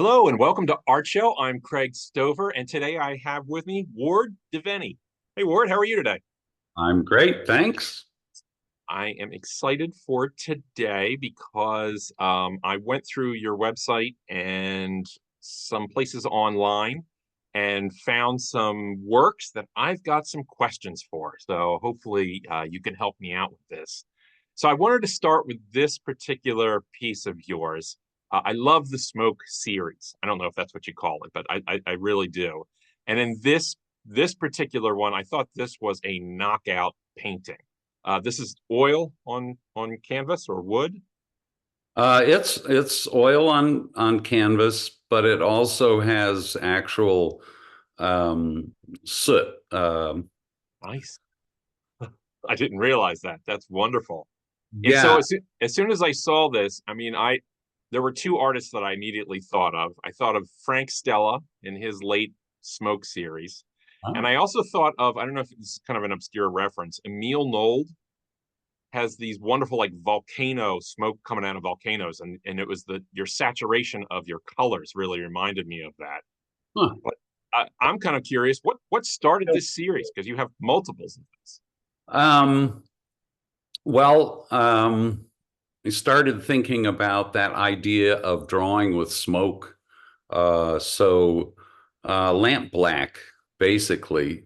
Hello and welcome to ArtShow. I'm Craig Stover, and today I have with me Ward Davenny. Hey, Ward, how are you today? I'm great, thanks. I am excited for today because I went through your website and some places online and found some works that I've got some questions for. So hopefully you can help me out with this. So I wanted to start with this particular piece of yours. I love the Smoke series. I don't know if that's what you call it, but I really do. And in this particular one, I thought this was a knockout painting. This is oil on canvas or wood. It's oil on canvas, but it also has actual soot. Nice. I didn't realize that. That's wonderful. And so Yeah. as soon as I saw this, I mean, there were two artists that I immediately thought of. I thought of Frank Stella in his late Smoke series. And Oh. I also thought of, I don't know if it's kind of an obscure reference, Emile Nold has these wonderful like volcano smoke coming out of volcanoes, and it was your saturation of your colors really reminded me of that. Huh. But I'm kind of curious, what started this series? Because you have multiples of this. Um, well, I started thinking about that idea of drawing with smoke. Lamp black, basically,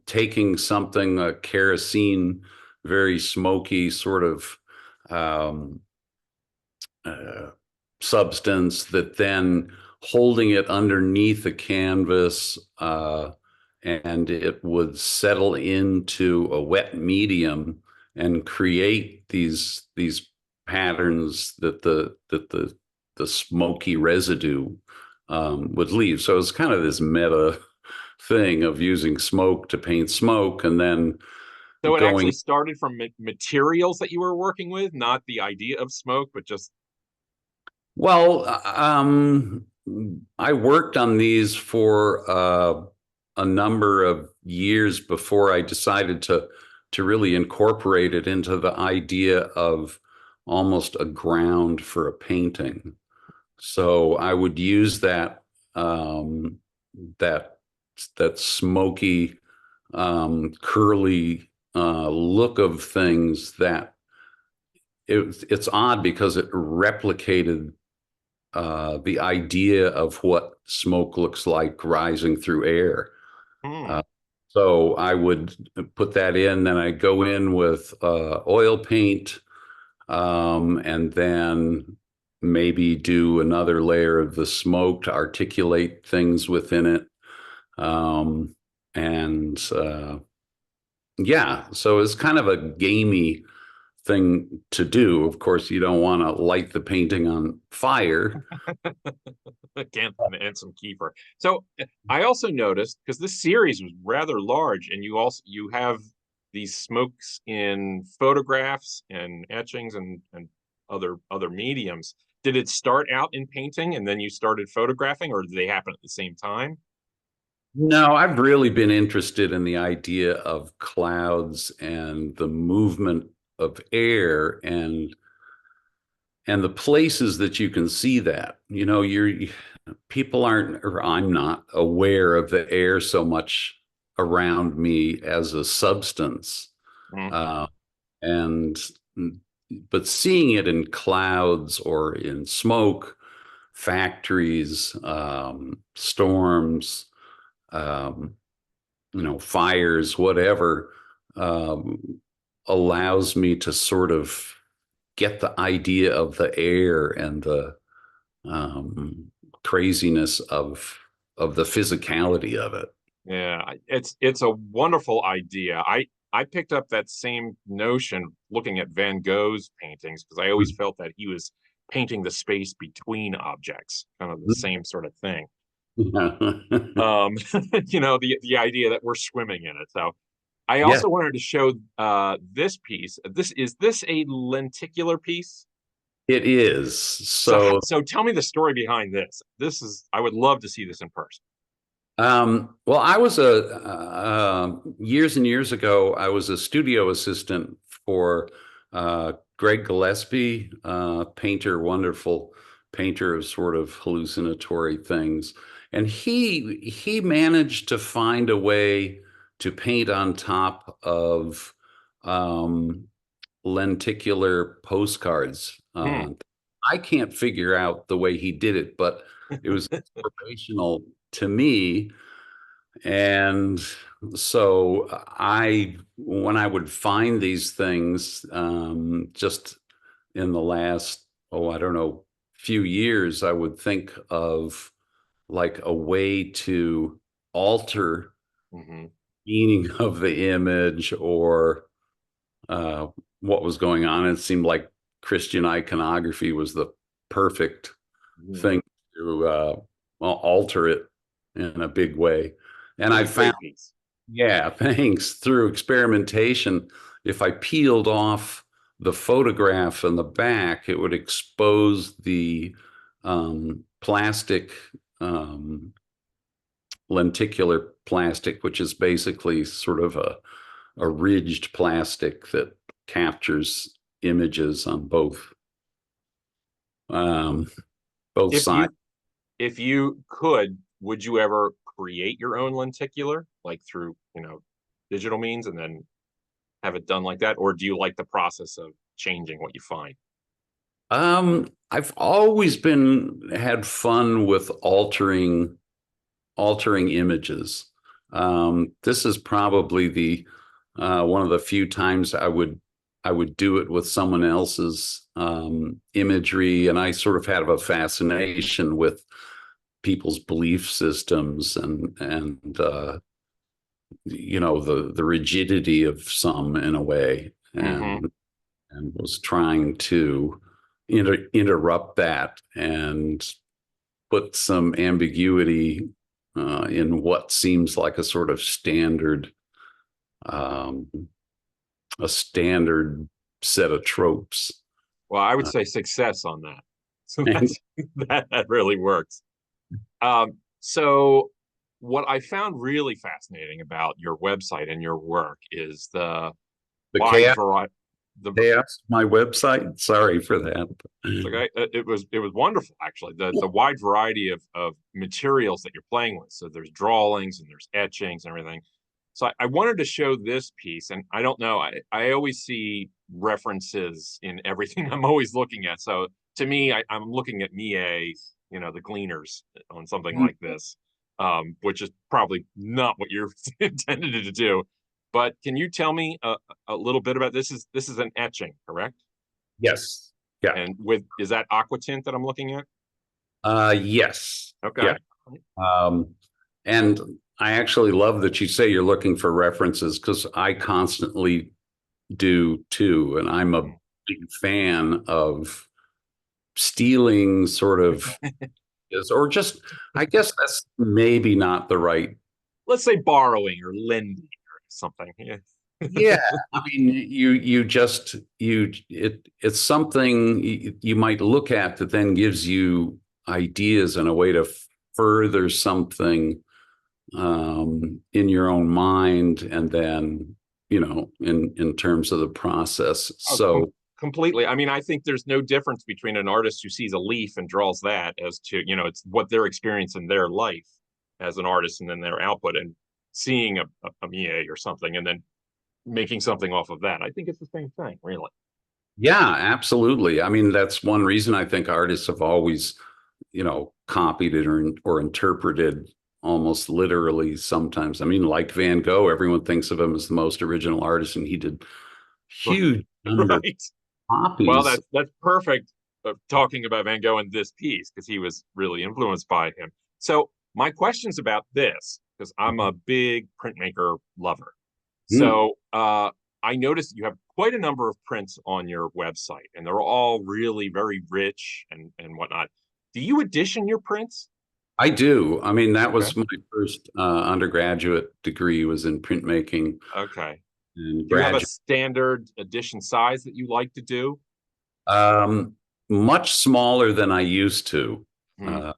taking something, a kerosene, very smoky sort of um, uh, substance, that then holding it underneath a canvas, and it would settle into a wet medium and create these patterns that the smoky residue would leave. So it's kind of this meta thing of using smoke to paint smoke, and then So it actually going. started from materials that you were working with, not the idea of smoke, but just Well, I worked on these for a number of years before I decided to really incorporate it into the idea of almost a ground for a painting. So I would use that that smoky, curly look of things. That it's odd because it replicated the idea of what smoke looks like rising through air. hmm. Uh, so I would put that in, then I go in with oil paint, and then maybe do another layer of the smoke to articulate things within it. And Yeah, so it's kind of a gamey thing to do. Of course, you don't want to light the painting on fire. Again, and some kefir. So I also noticed because this series was rather large, and you have these smokes in photographs and etchings and other mediums. Did it start out in painting and then you started photographing, or did they happen at the same time? No, I've really been interested in the idea of clouds and the movement of air, and the places that you can see that. People aren't, or I'm not aware of the air so much around me as a substance. Mm. Uh, and but seeing it in clouds or in smoke, factories, storms, um, fires, whatever, um, allows me to sort of get the idea of the air and the craziness of the physicality of it. Yeah, it's a wonderful idea. I picked up that same notion looking at Van Gogh's paintings because I always felt that he was painting the space between objects, kind of the same sort of thing. Um, the idea that we're swimming in it. So I Yes, also wanted to show this piece. This a lenticular piece? it is. So, So tell me the story behind this. I would love to see this in person. well, I was years and years ago, I was a studio assistant for Greg Gillespie, painter, wonderful painter of sort of hallucinatory things. And he managed to find a way to paint on top of lenticular postcards. Hmm. I can't figure out the way he did it, but it was inspirational to me. And so when I would find these things, just in the last, I don't know, few years, I would think of like a way to alter Hmm. meaning of the image or uh, what was going on. It seemed like Christian iconography was the perfect Hmm. thing to well, alter it in a big way. And It's I a found, great piece. yeah, thanks, through experimentation, if I peeled off the photograph in the back, it would expose the plastic, lenticular plastic, which is basically sort of a ridged plastic that captures images on um, both If sides. you if you could, would you ever create your own lenticular, like through, digital means and then have it done like that? Or do you like the process of changing what you find? I've always been had fun with altering images. This is probably the one of the few times I would do it with someone else's imagery, and I sort of have a fascination with people's belief systems and the rigidity of some in a way, Hmm. and was trying to interrupt that and put some ambiguity in what seems like a sort of um, standard set of tropes. Well, I would Uh, say success on that. So and that's that really works. So what I found really fascinating about your website and your work is the the wide chaos, variety. The chaos, my website. Sorry for that. It's okay. It was wonderful actually. The wide variety of materials that you're playing with. So there's drawings and there's etchings and everything. So I wanted to show this piece, and I don't know. I always see references in everything I'm always looking at. So to me, I'm looking at Mie, the Gleaners on something like this, which is probably not what you're intended to do. But can you tell me a little bit about this? Is an etching, correct? Yes. Yeah. And is that aquatint that I'm looking at? Yes. Yeah. Okay. Um, and I actually love that you say you're looking for references because I constantly do too. And I'm a Hmm. big fan of stealing sort of or just, I guess that's maybe not the right. Let's say borrowing or lending or something. Yeah. Yeah. I mean, you just, it's something you might look at that then gives you ideas and a way to further something in your own mind, and then in terms of the process. Oh, So completely. I mean, I think there's no difference between an artist who sees a leaf and draws that as to, it's what their experience in their life as an artist and then their output and seeing a Mie or something and then making something off of that. I think it's the same thing, really. yeah, absolutely. I mean, that's one reason I think artists have always copied it or interpreted almost literally sometimes. I mean, like Van Gogh, everyone thinks of him as the most original artist, and he did huge number of Right. Well, copies. that's perfect talking about Van Gogh in this piece because he was really influenced by him. So my question's about this because I'm a big printmaker lover. Mm. So I noticed you have quite a number of prints on your website, and they're all really very rich and whatnot. Do you edition your prints? I do. I mean, that Okay. was my first undergraduate degree was in printmaking Okay. and Do you have a graduate. standard edition size that you like to do? Um, Much smaller than I used to. Hmm. Uh,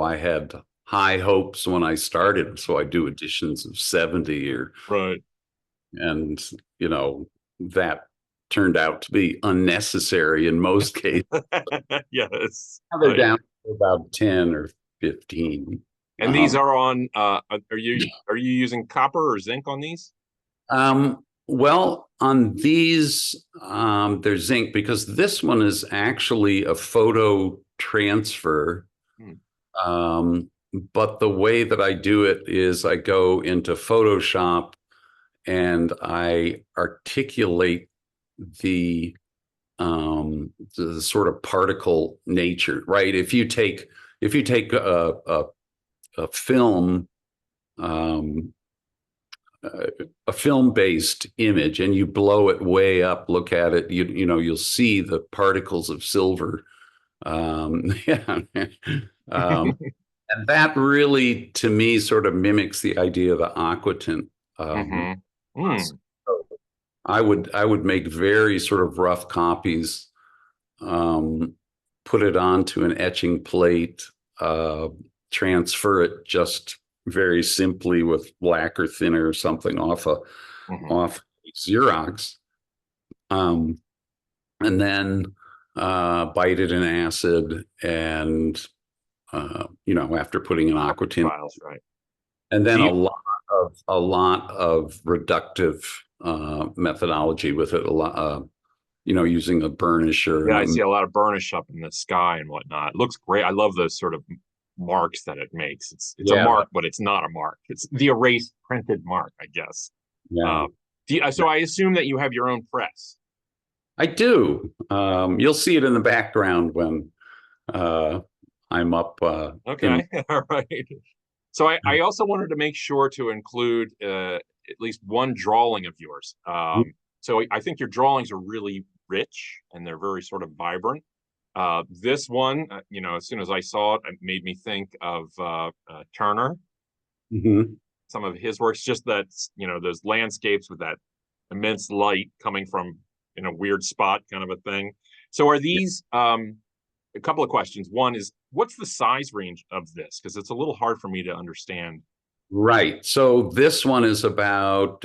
I had high hopes when I started, so I do editions of 70 or Right. and you know that turned out to be unnecessary in most cases. Yes. Now they're down to about 10 or 15. And these are on, are you using copper or zinc on these? Well, on these, there's zinc, because this one is actually a photo transfer. But the way that I do it is I go into Photoshop and I articulate the sort of particle nature, right? If you take a film, a film-based image, and you blow it way up, look at it, you'll see the particles of silver. Yeah. And that really, to me, sort of mimics the idea of the aquatint. So I would make very sort of rough copies, put it onto an etching plate, transfer it just very simply with lacquer thinner or something off Xerox, and then bite it in acid, and after putting an aquatint, right. And then a lot of reductive methodology with it, a lot, using a burnisher. Yeah, I see a lot of burnish up in the sky and whatnot. It looks great. I love those sort of marks that it makes. It's a mark, but it's not a mark. It's the erased printed mark, I guess. Yeah. So I assume that you have your own press. I do. You'll see it in the background when I'm up. Okay, all right. So I also wanted to make sure to include at least one drawing of yours. So I think your drawings are really rich and they're very sort of vibrant. This one, as soon as I saw it, it made me think of Turner. Some of his works, just that, those landscapes with that immense light coming from in a weird spot kind of a thing. So are these, a couple of questions. One is, what's the size range of this? Because it's a little hard for me to understand. Right. So this one is about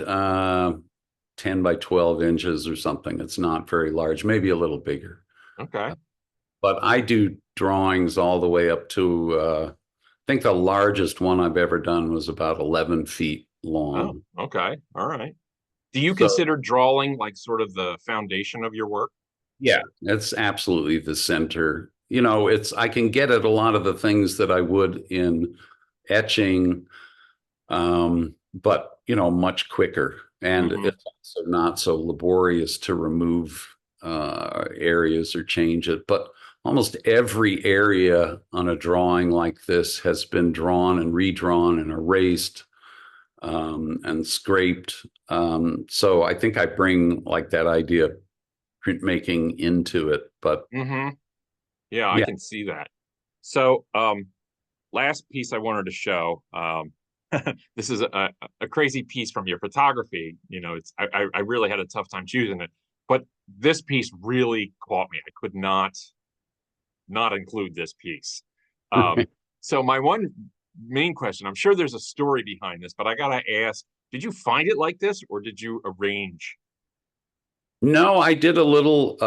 10 by 12 inches or something. It's not very large, maybe a little bigger. Okay. But I do drawings all the way up to, I think the largest one I've ever done was about 11 feet long. Oh, okay. All right. Do you consider drawing like sort of the foundation of your work? Yeah, it's absolutely the center. I can get at a lot of the things that I would in etching, but, much quicker. And it's also not so laborious to remove areas or change it. But almost every area on a drawing like this has been drawn and redrawn and erased and scraped. So I think I bring like that idea of printmaking into it. But yeah, I can see that. So last piece I wanted to show, this is a crazy piece from your photography. I really had a tough time choosing it, but this piece really caught me. I could not include this piece. So my one main question, I'm sure there's a story behind this, but I gotta ask, did you find it like this or did you arrange? No, I did a little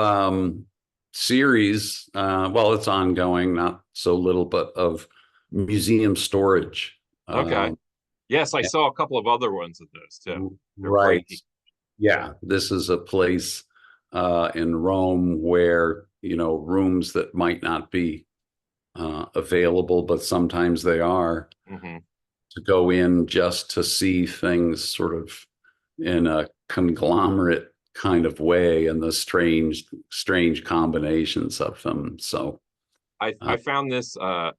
series, well, it's ongoing, not so little, but of museum storage. Okay. Yes, I saw a couple of other ones of those too. Right. Yeah, this is a place in Rome where, rooms that might not be available, but sometimes they are, to go in just to see things sort of in a conglomerate kind of way, and the strange combinations of them. So I found this, I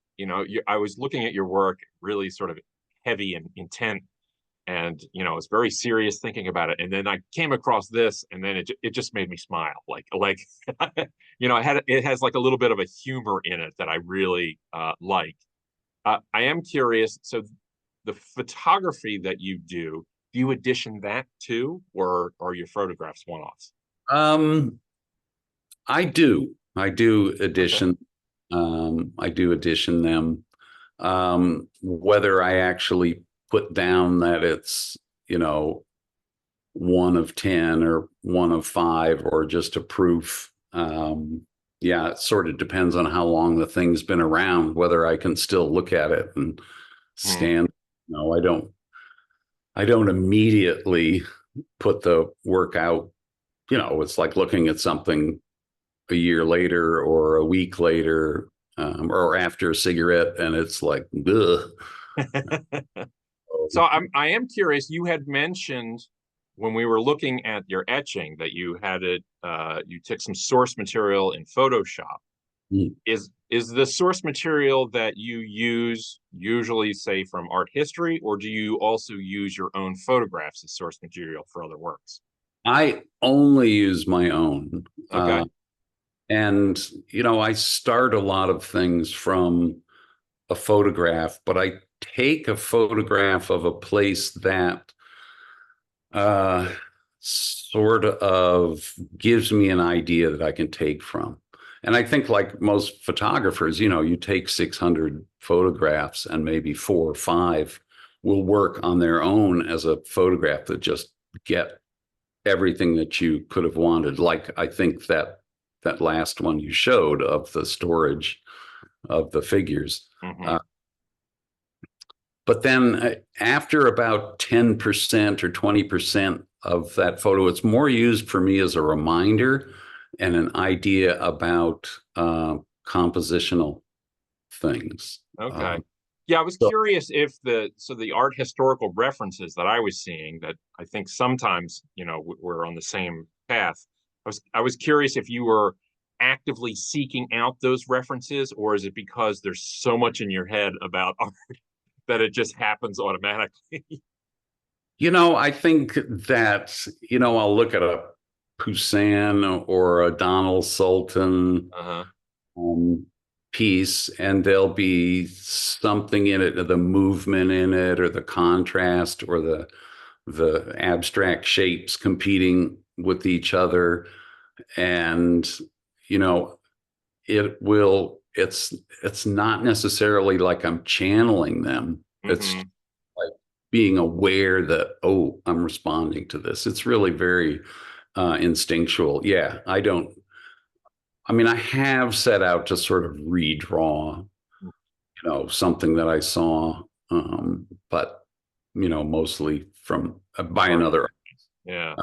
was looking at your work, really sort of heavy and intent, and I was very serious thinking about it, and then I came across this, and then it just made me smile, like it has like a little bit of a humor in it that I really like. I am curious, so the photography that you do you edition that too, or are your photographs one-offs? I do edition. Okay. I do edition them. Whether I actually put down that it's, one of 10 or one of 5 or just a proof. Yeah, it sort of depends on how long the thing's been around, whether I can still look at it and Hmm. stand. No, I don't immediately put the work out. It's like looking at something a year later or a week later, or after a cigarette, and it's like, ugh. So I am curious. You had mentioned when we were looking at your etching that you had it. You took some source material in Photoshop. Mm. Is the source material that you use usually, say, from art history, or do you also use your own photographs as source material for other works? I only use my own. Okay. And, I start a lot of things from a photograph, but I take a photograph of a place that uh, sort of gives me an idea that I can take from. And I think, like most photographers, you take 600 photographs and maybe 4 or 5 will work on their own as a photograph that just get everything that you could have wanted. Like, I think that last one you showed of the storage of the figures. Mm-hmm. But then after about 10% or 20% of that photo, it's more used for me as a reminder and an idea about compositional things. Okay. Yeah, I was So curious if the art historical references that I was seeing, that I think sometimes, we're on the same path. I was curious if you were actively seeking out those references, or is it because there's so much in your head about art that it just happens automatically? I think that, I'll look at a Poussin or a Donald Sultan Uh-huh. um, piece, and there'll be something in it, the movement in it, or the contrast, or the abstract shapes competing with each other, and you know, it's not necessarily like I'm channeling them. It's Mm-hmm. like being aware that, oh, I'm responding to this. It's really very instinctual. Yeah, I mean, I have set out to sort of redraw, something that I saw, but, mostly from by Right. another, Yeah.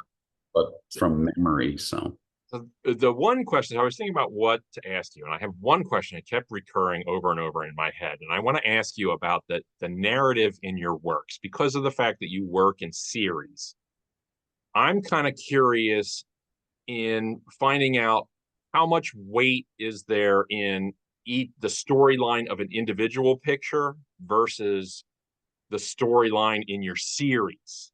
but from memory. So, So the one question I was thinking about what to ask you, and I have one question that kept recurring over and over in my head, and I want to ask you about the narrative in your works because of the fact that you work in series. I'm kind of curious in finding out how much weight is there in the storyline of an individual picture versus the storyline in your series.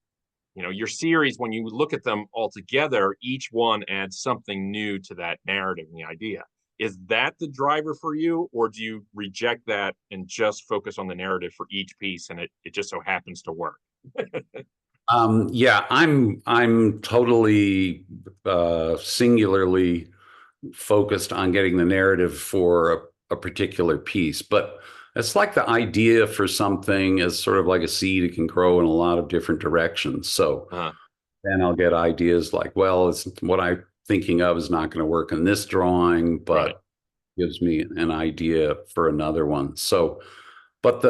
Your series, when you look at them all together, each one adds something new to that narrative and the idea. Is that the driver for you, or do you reject that and just focus on the narrative for each piece and it just so happens to work? yeah, I'm totally singularly focused on getting the narrative for a particular piece, but it's like the idea for something is sort of like a seed. It can grow in a lot of different directions. So Uh, then I'll get ideas like, well, it's what I'm thinking of is not going to work in this drawing, right. but gives me an idea for another one. So, but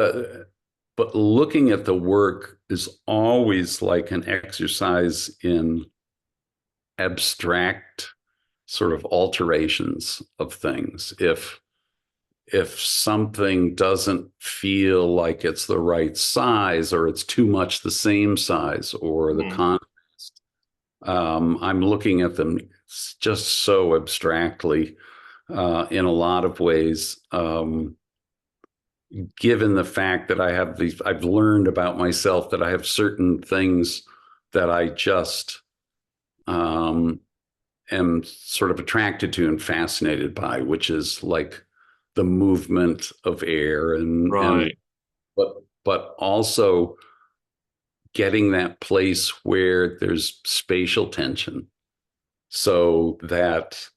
looking at the work is always like an exercise in abstract sort of alterations of things. If something doesn't feel like it's the right size, or it's too much the same size, or the Hmm. contrast, I'm looking at them just so abstractly in a lot of ways. Given the fact that I've learned about myself that I have certain things that I just um, am sort of attracted to and fascinated by, which is like the movement of air and Right. but also getting that place where there's spatial tension so that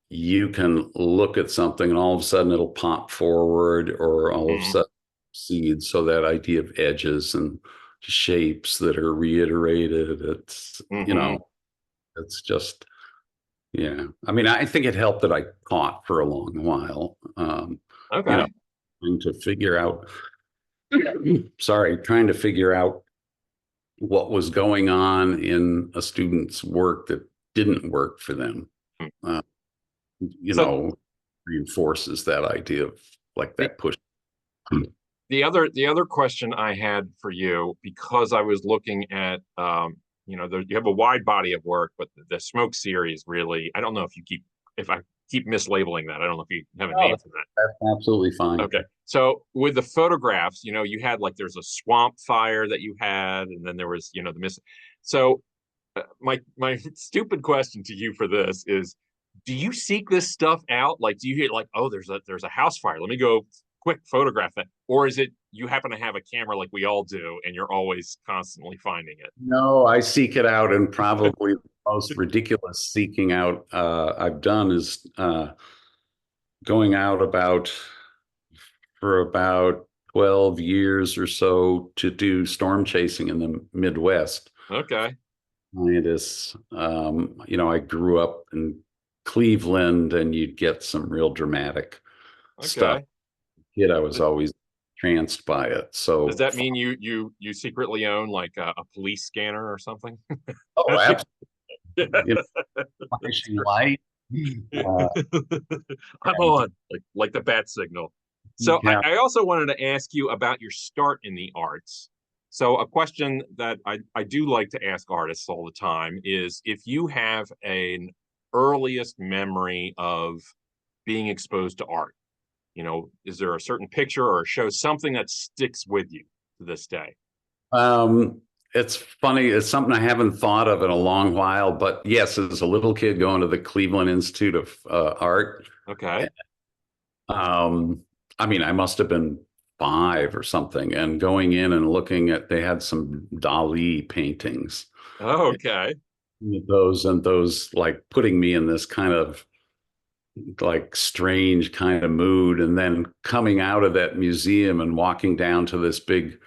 you can look at something and all of a sudden it'll pop forward, or all of a Hmm. sudden seed. So that idea of edges and shapes that are reiterated. It's, Hmm. it's just, yeah. I mean, I think it helped that I taught for a long while, you know, Okay. trying to figure out, trying to figure out what was going on in a student's work that didn't work for them. Hmm. Uh, So reinforces that idea of like the that push. the other question I had for you, because I was looking at you have a wide body of work, but the smoke series really, I don't know if I keep mislabeling that. I don't know if you have a Oh, name for that. that's absolutely fine. Okay. So with the photographs, you had like there's a swamp fire that you had, and then there was, the miss. So my stupid question to you for this is, do you seek this stuff out? Like, do you hear like, oh, there's a house fire. Let me go quick photograph that. Or is it you happen to have a camera like we all do, and you're always constantly finding it? No, I seek it out, and probably the most ridiculous seeking out I've done is going out for about 12 years or so to do storm chasing in the Midwest. Okay. Scientists, I grew up in Cleveland, and you'd get some real dramatic stuff. Okay. Kid, I was always tranced by it. Does So, that mean you secretly own like a police scanner or something? oh, absolutely, you know, That's flashing great. light. Uh, I'm and on, like the bat signal. So I, yeah, I also wanted to ask you about your start in the arts. So a question that I do like to ask artists all the time is if you have an earliest memory of being exposed to art, is there a certain picture or a show, something that sticks with you to this day? um, it's funny. It's something I haven't thought of in a long while. But yes, as a little kid going to the Cleveland Institute of Art, Okay. um, I mean, I must have been 5 or something, and going in and looking at, they had some Dali paintings, Oh, okay. those like putting me in this kind of like strange kind of mood, and then coming out of that museum and walking down to this big,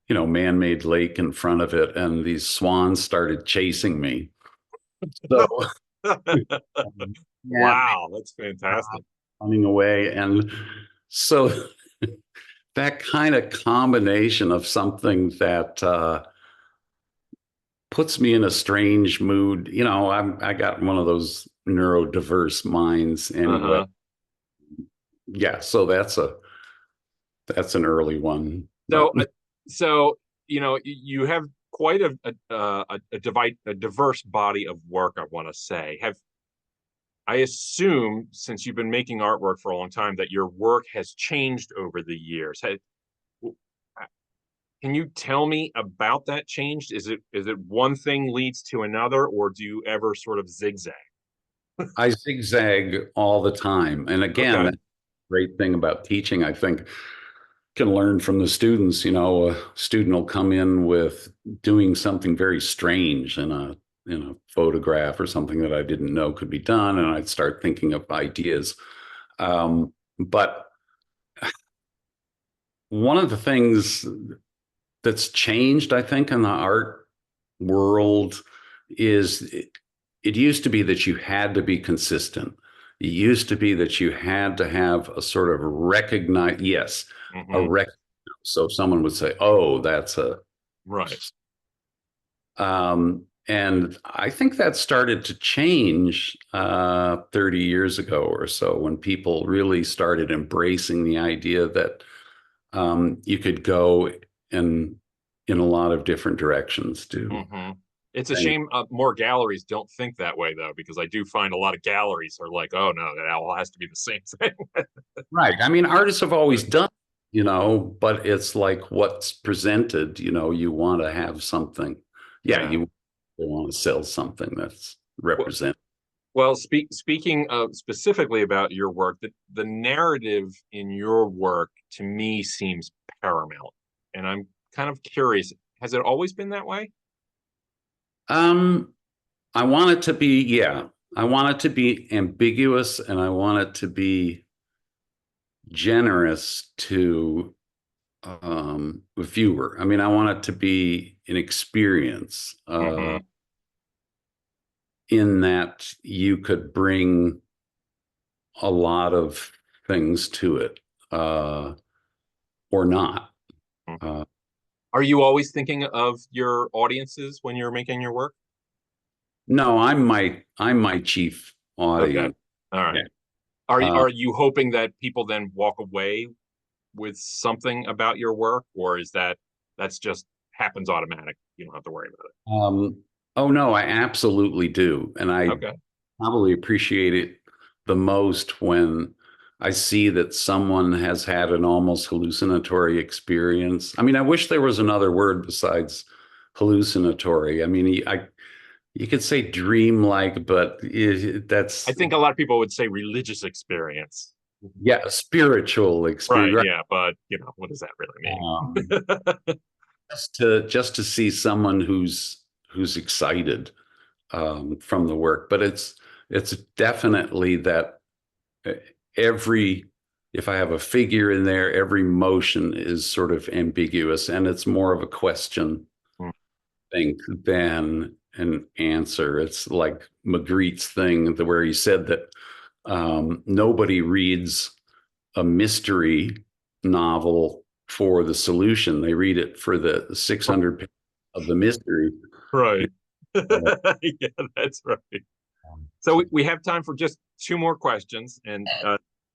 man-made lake in front of it, and these swans started chasing me. So yeah, Wow, that's fantastic. running away. And so that kind of combination of something that puts me in a strange mood, I got one of those neurodiverse minds anyway. Uh-huh. Yeah, so that's an early one, but So, you have quite a diverse body of work, I want to say. I assume, since you've been making artwork for a long time, that your work has changed over the years. Can you tell me about that change? Is it one thing leads to another, or do you ever sort of zigzag? I zigzag all the time. And again, Okay. that's the great thing about teaching, I think, can learn from the students. A student will come in with doing something very strange in a photograph or something that I didn't know could be done, and I'd start thinking of ideas. But one of the things that's changed, I think, in the art world is it used to be that you had to be consistent. It used to be that you had to have a sort of recognize, yes, a Hmm. rec. So someone would say, "Oh, that's a," Right. and I think that started to change 30 years ago or so, when people really started embracing the idea that you could go in a lot of different directions to Hmm. It's a things. shame more galleries don't think that way, though, because I do find a lot of galleries are like, oh no, that all has to be the same thing. Right. I mean, artists have always done, but it's like what's presented, you want to have something. Yeah, Yeah. you want to sell something that's Well, represent. speaking of specifically about your work, the narrative in your work to me seems paramount, and I'm kind of curious. Has it always been that way? Um, I want it to be, yeah, I want it to be ambiguous, and I want it to be generous to viewer. I mean, I want it to be an experience Hmm. in that you could bring a lot of things to it, or not. Uh, Are you always thinking of your audiences when you're making your work? no, I'm my chief Okay. audience. All Yeah. right. Are you hoping that people then walk away with something about your work, or is that's just happens automatic? You don't have to worry about Um, oh no, I absolutely do. And it. I Okay. probably appreciate it the most when I see that someone has had an almost hallucinatory experience. I mean, I wish there was another word besides hallucinatory. I mean, you could say dreamlike, but I that's, think a lot of people would say religious experience. yeah, a spiritual Right, experience. yeah, but what does that really Um, mean? just to see someone who's excited from the work, but it's definitely that uh, every if I have a figure in there, every motion is sort of ambiguous, and it's more of a question, I think, than an answer. It's like Magritte's thing, where he said that nobody reads a mystery novel for the solution. They read it for the 600 pages of the mystery. Right. Uh, Yeah, that's right. So we have time for just two more questions, and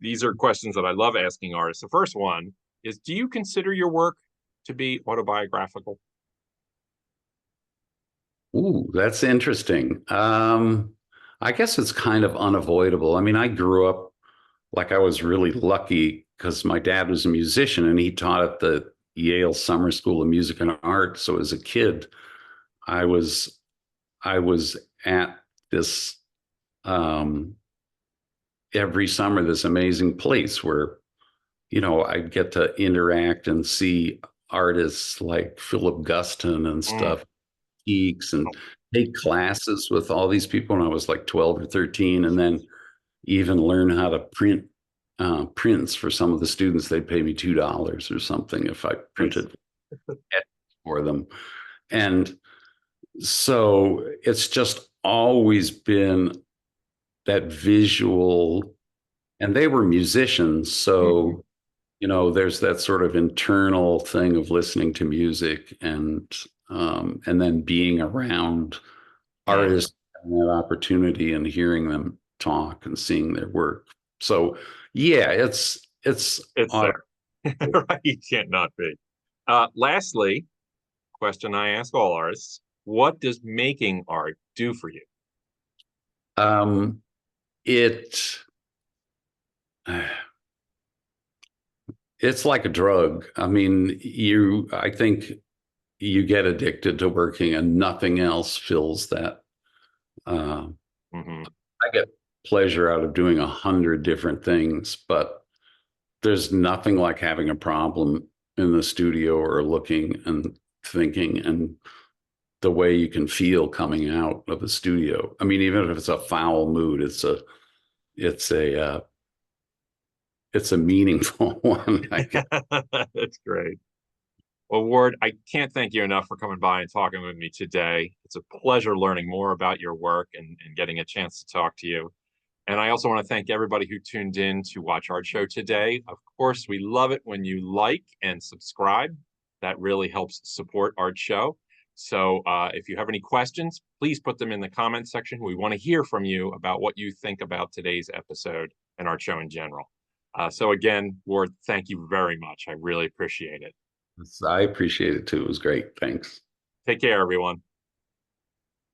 these are questions that I love asking artists. The first one is, do you consider your work to be autobiographical? Ooh, that's interesting. I guess it's kind of unavoidable. I mean, I grew up like I was really lucky because my dad was a musician and he taught at the Yale Summer School of Music and Art. So as a kid, I was I was at this um, every summer, this amazing place where, I'd get to interact and see artists like Philip Guston and Mm. stuff, geeks, and take classes with all these people when I was like 12 or 13, and then even learn how to print prints for some of the students. They'd pay me $2 or something if I Nice. printed for them. And so it's just always been that visual, and they were musicians. Mhm. So, there's that sort of internal thing of listening to music and then being around Mm. artists and that opportunity and hearing them talk and seeing their work. So yeah, it's It's auto. there. Right? You can't not be. Lastly, question I ask all artists: what does making art do for you? Um, it it's like a drug. I mean, I think you get addicted to working and nothing else fills that. Uh, Hmm. I get pleasure out of doing 100 different things, but there's nothing like having a problem in the studio or looking and thinking and the way you can feel coming out of a studio. I mean, even if it's a foul mood, it's a uh, it's a meaningful one, I guess. That's great. Well, Ward, I can't thank you enough for coming by and talking with me today. It's a pleasure learning more about your work and getting a chance to talk to you. And I also want to thank everybody who tuned in to watch our show today. Of course, we love it when you like and subscribe. That really helps support our show. So if you have any questions, please put them in the comments section. We want to hear from you about what you think about today's episode and our show in general. So again, Ward, thank you very much. I really appreciate it. I appreciate it too. It was great. Thanks. Take care, everyone.